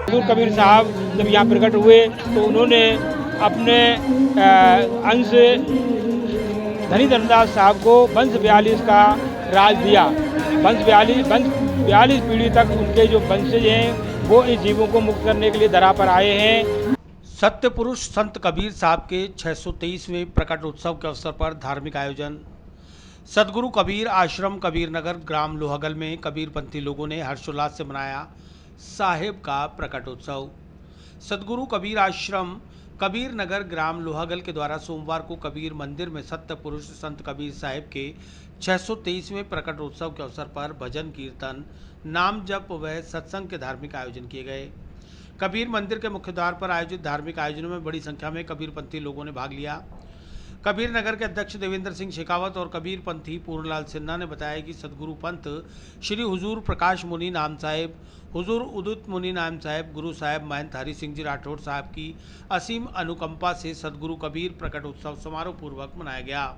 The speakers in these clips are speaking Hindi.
सदगुरु कबीर साहब जब यहाँ प्रकट हुए तो उन्होंने अपने अंश धनी धर्मदास साहब को वंश 42 का राज दिया। वंश 42 पीढ़ी तक उनके जो वंशज हैं वो इस जीवों को मुक्त करने के लिए धरा पर आए हैं। सत्य पुरुष संत कबीर साहब के 623वें प्रकट उत्सव के अवसर पर धार्मिक आयोजन। सदगुरु कबीर आश्रम कबीर नगर ग्राम लोहागल में कबीरपंथी लोगों ने हर्षोल्लास से मनाया साहेब का प्रकट उत्सव। सदगुरु कबीर आश्रम कबीर नगर ग्राम लोहागल के द्वारा सोमवार को कबीर मंदिर में सत्य पुरुष संत कबीर साहेब के 623वें प्रकट उत्सव के अवसर पर भजन कीर्तन, नाम जप व सत्संग के धार्मिक आयोजन किए गए। कबीर मंदिर के मुख्य द्वार पर आयोजित धार्मिक आयोजनों में बड़ी संख्या में कबीरपंथी लोगों ने भाग लिया। कबीर नगर के अध्यक्ष देवेंद्र सिंह शेखावत और कबीरपंथी पूर्णलाल सिन्हा ने बताया कि सदगुरु पंथ श्री हुजूर प्रकाश मुनि नाम साहेब, हुजूर उदित मुनि नाम साहेब, गुरु साहेब महंत हरि सिंह जी राठौड़ साहब की असीम अनुकंपा से सदगुरु कबीर प्रकट उत्सव समारोह पूर्वक मनाया गया,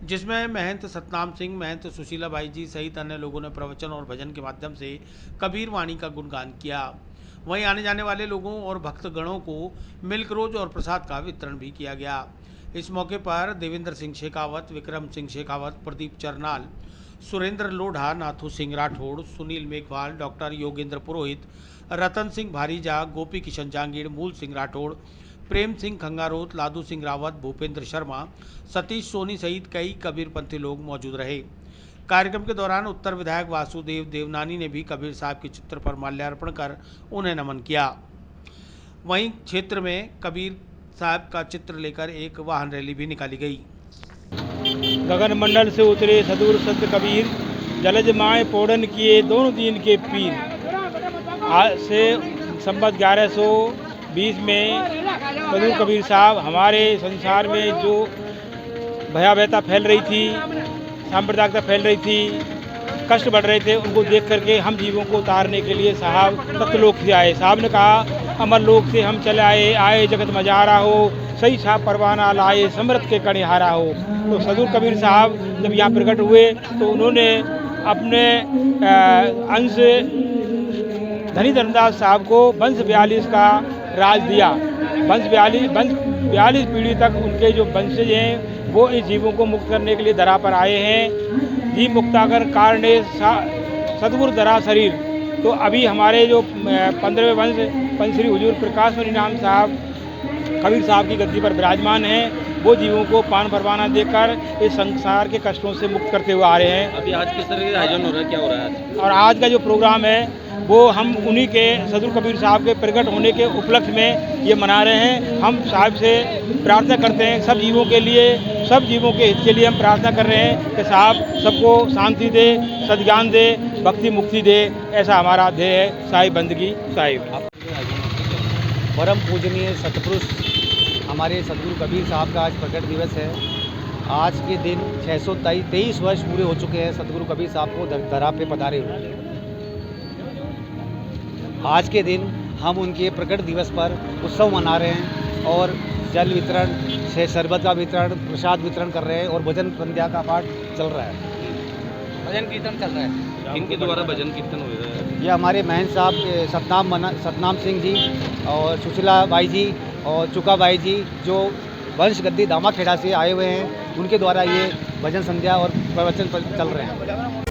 जिसमें महंत सतनाम सिंह, महंत सुशीला बाई जी सहित अन्य लोगों ने प्रवचन और भजन के माध्यम से कबीर वाणी का गुणगान किया। वहीं आने जाने वाले लोगों और भक्तगणों को मिल्क रोज और प्रसाद का वितरण भी किया गया। इस मौके पर देवेंद्र सिंह शेखावत, विक्रम सिंह शेखावत, प्रदीप चरनाल, सुरेंद्र लोढ़ा, नाथू सिंह राठौड़, सुनील मेघवाल, डॉक्टर योगेंद्र पुरोहित, रतन सिंह भारीजा, गोपी किशन जांगीड़, मूल सिंह राठौड़, प्रेम सिंह खंगारोत, लादू सिंह रावत, भूपेंद्र शर्मा, सतीश सोनी सहित कई कबीरपंथी लोग मौजूद रहे। कार्यक्रम के दौरान उत्तर विधायक वासुदेव देवनानी ने भी कबीर साहब के चित्र पर माल्यार्पण कर उन्हें नमन किया। वहीं क्षेत्र में कबीर साहब का चित्र लेकर एक वाहन रैली भी निकाली गई। गगन मंडल से उतरे सदगुरु संत कबीर, जलज माए पोड़न किए दोनों दीन के पीर। आज से संवत 1120 में सदगुरु कबीर साहब हमारे संसार में जो भयावहता फैल रही थी, सांप्रदायिकता फैल रही थी, कष्ट बढ़ रहे थे, उनको देख करके हम जीवों को उतारने के लिए साहब सत्यलोक से आए। साहब ने कहा अमर लोक से हम चले आए जगत मजारा हो, सही साहब परवाना लाए समृत के कणे हारा हो। तो सदगुरु कबीर साहब जब यहाँ प्रकट हुए तो उन्होंने अपने अंश धनी धर्मदास साहब को वंश 42 का राज दिया। वंश 42 पीढ़ी तक उनके जो वंशज हैं वो इस जीवों को मुक्त करने के लिए धरा पर आए हैं। जीव मुक्तागर कारणे सदगुरु धरा शरीर। तो अभी हमारे जो 15वें वंश पंच श्री हुजूर प्रकाश मुनि नाम साहब कबीर साहब की गद्दी पर विराजमान हैं, वो जीवों को पान परवाना देकर इस संसार के कष्टों से मुक्त करते हुए आ रहे हैं। अभी आज किस तरह का आयोजन हो रहा है, क्या हो रहा है? और आज का जो प्रोग्राम है वो हम उन्हीं के सदगुरु कबीर साहब के प्रकट होने के उपलक्ष्य में ये मना रहे हैं। हम साहब से प्रार्थना करते हैं सब जीवों के लिए, सब जीवों के हित के लिए हम प्रार्थना कर रहे हैं कि साहब सबको शांति दे, सद्ज्ञान दे, भक्ति मुक्ति दे। ऐसा हमारा ध्येय है। साहिब बंदगी साहिब। परम पूजनीय सतपुरुष हमारे सदगुरु कबीर साहब का आज प्रकट दिवस है। आज के दिन 623 वर्ष पूरे हो चुके हैं सदगुरु कबीर साहब को धरा पे पधारे हुए। आज के दिन हम उनके प्रकट दिवस पर उत्सव मना रहे हैं और जल वितरण से शरबत का वितरण, प्रसाद वितरण कर रहे हैं और भजन संध्या का पाठ चल रहा है, भजन कीर्तन चल रहा है। इनके द्वारा भजन कीर्तन हो रहा है। ये हमारे महंत साहब सतनाम सिंह जी और सुशीला बाई जी और चुका बाई जी जो वंश गद्दी दामाखेड़ा से आए हुए हैं, उनके द्वारा ये भजन संध्या और प्रवचन चल रहे हैं।